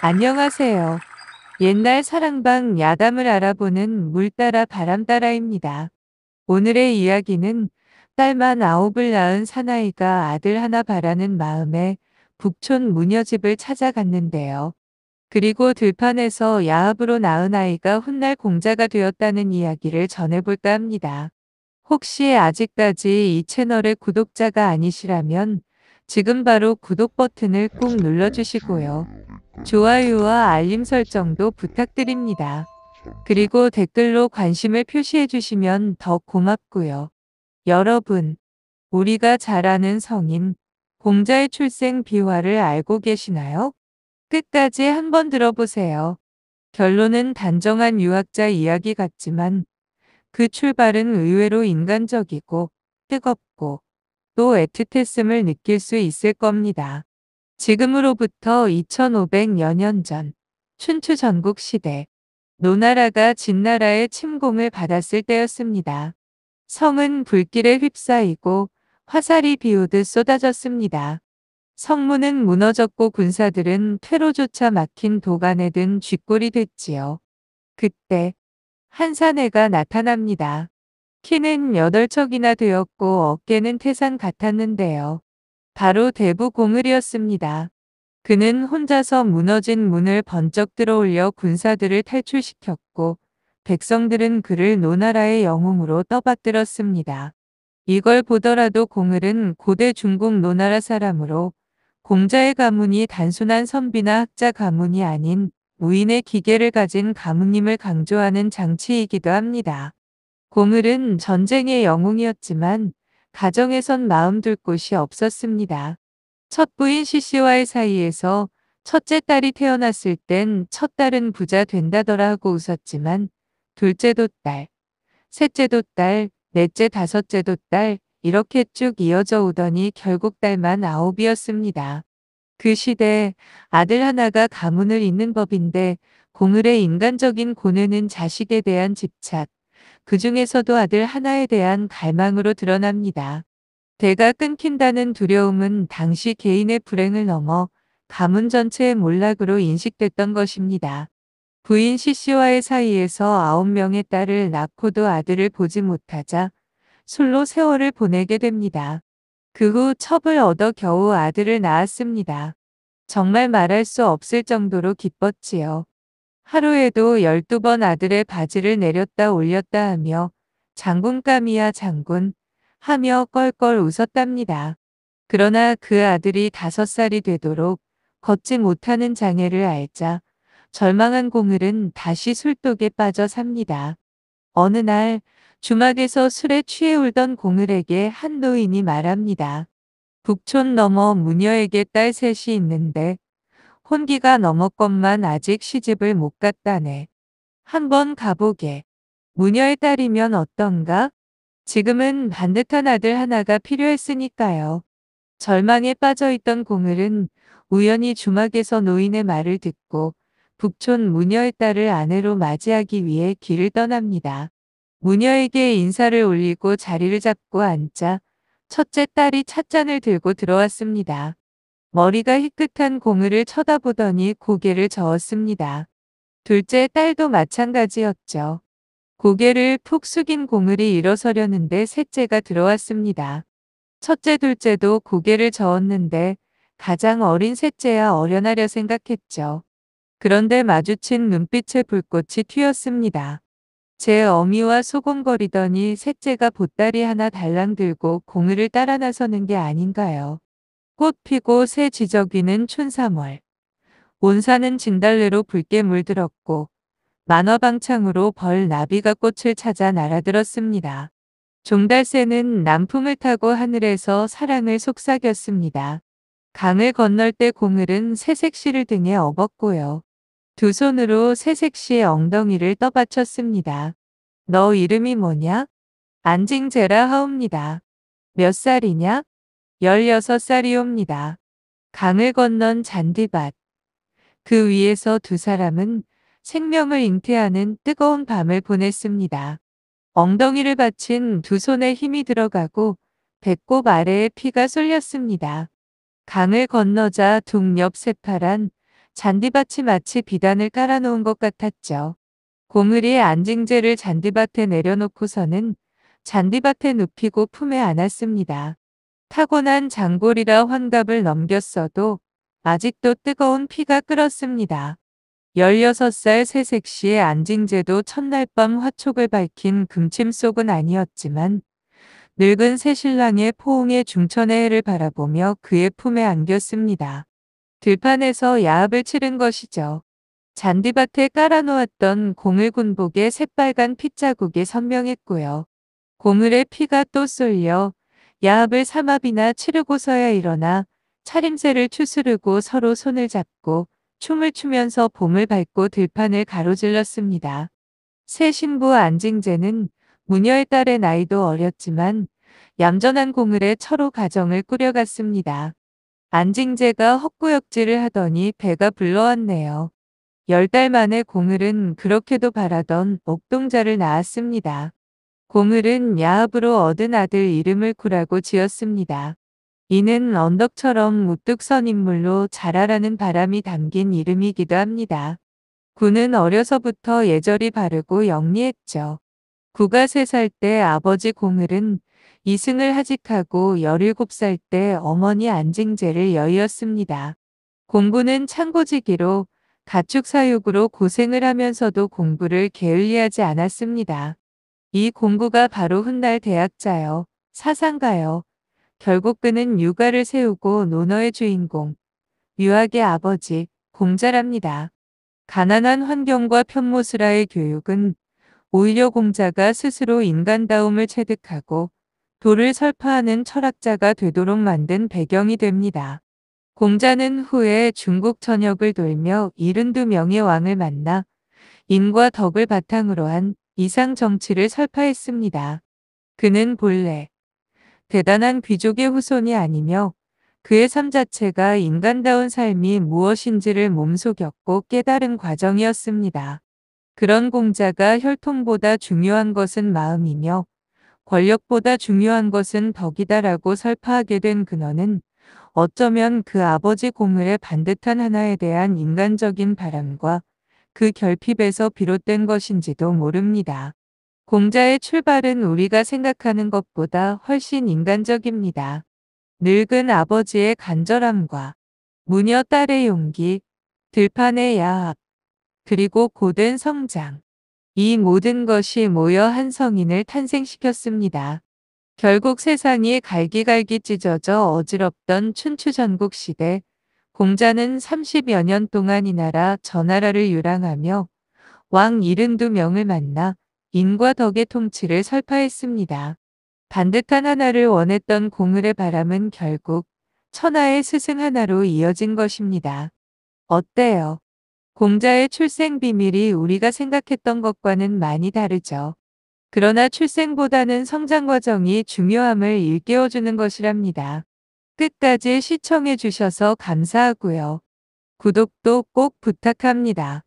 안녕하세요. 옛날 사랑방 야담을 알아보는 물 따라 바람 따라입니다. 오늘의 이야기는 딸만 9을 낳은 사나이가 아들 하나 바라는 마음에 북촌 무녀집을 찾아갔는데요. 그리고 들판에서 야합으로 낳은 아이가 훗날 공자가 되었다는 이야기를 전해볼까 합니다. 혹시 아직까지 이 채널의 구독자가 아니시라면 지금 바로 구독 버튼을 꾹 눌러주시고요. 좋아요와 알림 설정도 부탁드립니다. 그리고 댓글로 관심을 표시해 주시면 더 고맙고요. 여러분, 우리가 잘 아는 성인, 공자의 출생 비화를 알고 계시나요? 끝까지 한번 들어보세요. 결론은 단정한 유학자 이야기 같지만 그 출발은 의외로 인간적이고 뜨겁고 또 애틋했음을 느낄 수 있을 겁니다. 지금으로부터 2500여 년 전, 춘추 전국 시대, 노나라가 진나라의 침공을 받았을 때였습니다. 성은 불길에 휩싸이고 화살이 비오듯 쏟아졌습니다. 성문은 무너졌고 군사들은 퇴로조차 막힌 도간에 든 쥐꼴이 됐지요. 그때 한 사내가 나타납니다. 키는 8척이나 되었고 어깨는 태산 같았는데요. 바로 대부 공을이었습니다. 그는 혼자서 무너진 문을 번쩍 들어올려 군사들을 탈출시켰고 백성들은 그를 노나라의 영웅으로 떠받들었습니다. 이걸 보더라도 공을은 고대 중국 노나라 사람으로 공자의 가문이 단순한 선비나 학자 가문이 아닌 무인의 기계를 가진 가문임을 강조하는 장치이기도 합니다. 공을은 전쟁의 영웅이었지만 가정에선 마음 둘 곳이 없었습니다. 첫 부인 시씨와의 사이에서 첫째 딸이 태어났을 땐 첫 딸은 부자 된다더라 하고 웃었지만 둘째도 딸, 셋째도 딸, 넷째 다섯째도 딸 이렇게 쭉 이어져 오더니 결국 딸만 9이었습니다. 그 시대 아들 하나가 가문을 잇는 법인데 공을의 인간적인 고뇌는 자식에 대한 집착, 그 중에서도 아들 하나에 대한 갈망으로 드러납니다. 대가 끊긴다는 두려움은 당시 개인의 불행을 넘어 가문 전체의 몰락으로 인식됐던 것입니다. 부인 시씨와의 사이에서 9명의 딸을 낳고도 아들을 보지 못하자 술로 세월을 보내게 됩니다. 그 후 첩을 얻어 겨우 아들을 낳았습니다. 정말 말할 수 없을 정도로 기뻤지요. 하루에도 12번 아들의 바지를 내렸다 올렸다 하며 장군감이야 장군 하며 껄껄 웃었답니다. 그러나 그 아들이 5살이 되도록 걷지 못하는 장애를 앓자 절망한 공을은 다시 술독에 빠져 삽니다. 어느 날 주막에서 술에 취해 울던 공을에게 한 노인이 말합니다. 북촌 너머 무녀에게 딸 셋이 있는데 혼기가 넘었건만 아직 시집을 못 갔다네. 한번 가보게. 무녀의 딸이면 어떤가? 지금은 반듯한 아들 하나가 필요했으니까요. 절망에 빠져있던 공을은 우연히 주막에서 노인의 말을 듣고 북촌 무녀의 딸을 아내로 맞이하기 위해 길을 떠납니다. 무녀에게 인사를 올리고 자리를 잡고 앉자 첫째 딸이 찻잔을 들고 들어왔습니다. 머리가 희끗한 공을을 쳐다보더니 고개를 저었습니다. 둘째 딸도 마찬가지였죠. 고개를 푹 숙인 공을이 일어서려는데 셋째가 들어왔습니다. 첫째, 둘째도 고개를 저었는데 가장 어린 셋째야 어련하려 생각했죠. 그런데 마주친 눈빛에 불꽃이 튀었습니다. 제 어미와 소곤거리더니 셋째가 보따리 하나 달랑 들고 공을을 따라 나서는 게 아닌가요? 꽃 피고 새 지저귀는 춘삼월. 온산은 진달래로 붉게 물들었고 만화방창으로 벌 나비가 꽃을 찾아 날아들었습니다. 종달새는 남풍을 타고 하늘에서 사랑을 속삭였습니다. 강을 건널 때 공을은 새색시를 등에 업었고요. 두 손으로 새색시의 엉덩이를 떠받쳤습니다. 너 이름이 뭐냐? 안징제라 하옵니다. 몇 살이냐? 16살이옵니다. 강을 건넌 잔디밭. 그 위에서 두 사람은 생명을 잉태하는 뜨거운 밤을 보냈습니다. 엉덩이를 받친 두 손에 힘이 들어가고 배꼽 아래에 피가 쏠렸습니다. 강을 건너자 둥 옆 새파란 잔디밭이 마치 비단을 깔아놓은 것 같았죠. 고물이 안징제를 잔디밭에 내려놓고서는 잔디밭에 눕히고 품에 안았습니다. 타고난 장골이라 환갑을 넘겼어도 아직도 뜨거운 피가 끓었습니다. 16살 새색시의 안징제도 첫날 밤 화촉을 밝힌 금침 속은 아니었지만 늙은 새신랑의 포옹의 중천의 해를 바라보며 그의 품에 안겼습니다. 들판에서 야합을 치른 것이죠. 잔디밭에 깔아놓았던 고물 군복의 새빨간 핏자국이 선명했고요. 고물의 피가 또 쏠려 야합을 삼합이나 치르고서야 일어나 차림새를 추스르고 서로 손을 잡고 춤을 추면서 봄을 밟고 들판을 가로질렀습니다. 새 신부 안징제는 무녀의 딸의 나이도 어렸지만 얌전한 고물에 철호 가정을 꾸려갔습니다. 안징제가 헛구역질을 하더니 배가 불러왔네요. 10달 만에 고물은 그렇게도 바라던 옥동자를 낳았습니다. 고물은 야합으로 얻은 아들 이름을 구라고 지었습니다. 이는 언덕처럼 우뚝 선 인물로 자라라는 바람이 담긴 이름이기도 합니다. 구는 어려서부터 예절이 바르고 영리했죠. 구가 3살 때 아버지 고물은 이승을 하직하고 17살 때 어머니 안징제를 여의었습니다. 공부는 창고지기로 가축 사육으로 고생을 하면서도 공부를 게을리하지 않았습니다. 이 공부가 바로 훗날 대학자요, 사상가요. 결국 그는 유가를 세우고 논어의 주인공, 유학의 아버지, 공자랍니다. 가난한 환경과 편모스라의 교육은 오히려 공자가 스스로 인간다움을 체득하고 도를 설파하는 철학자가 되도록 만든 배경이 됩니다. 공자는 후에 중국 전역을 돌며 72명의 왕을 만나 인과 덕을 바탕으로 한 이상 정치를 설파했습니다. 그는 본래 대단한 귀족의 후손이 아니며 그의 삶 자체가 인간다운 삶이 무엇인지를 몸속였고 깨달은 과정이었습니다. 그런 공자가 혈통보다 중요한 것은 마음이며 권력보다 중요한 것은 덕이다라고 설파하게 된 근원은 어쩌면 그 아버지 고물의 반듯한 하나에 대한 인간적인 바람과 그 결핍에서 비롯된 것인지도 모릅니다. 공자의 출발은 우리가 생각하는 것보다 훨씬 인간적입니다. 늙은 아버지의 간절함과 무녀 딸의 용기, 들판의 야합, 그리고 고된 성장. 이 모든 것이 모여 한 성인을 탄생시켰습니다. 결국 세상이 갈기갈기 찢어져 어지럽던 춘추 전국 시대, 공자는 30여 년 동안 이 나라 저 나라를 유랑하며 왕 72명을 만나 인과 덕의 통치를 설파했습니다. 반듯한 하나를 원했던 고물의 바람은 결국 천하의 스승 하나로 이어진 것입니다. 어때요? 공자의 출생 비밀이 우리가 생각했던 것과는 많이 다르죠. 그러나 출생보다는 성장 과정이 중요함을 일깨워주는 것이랍니다. 끝까지 시청해 주셔서 감사하고요. 구독도 꼭 부탁합니다.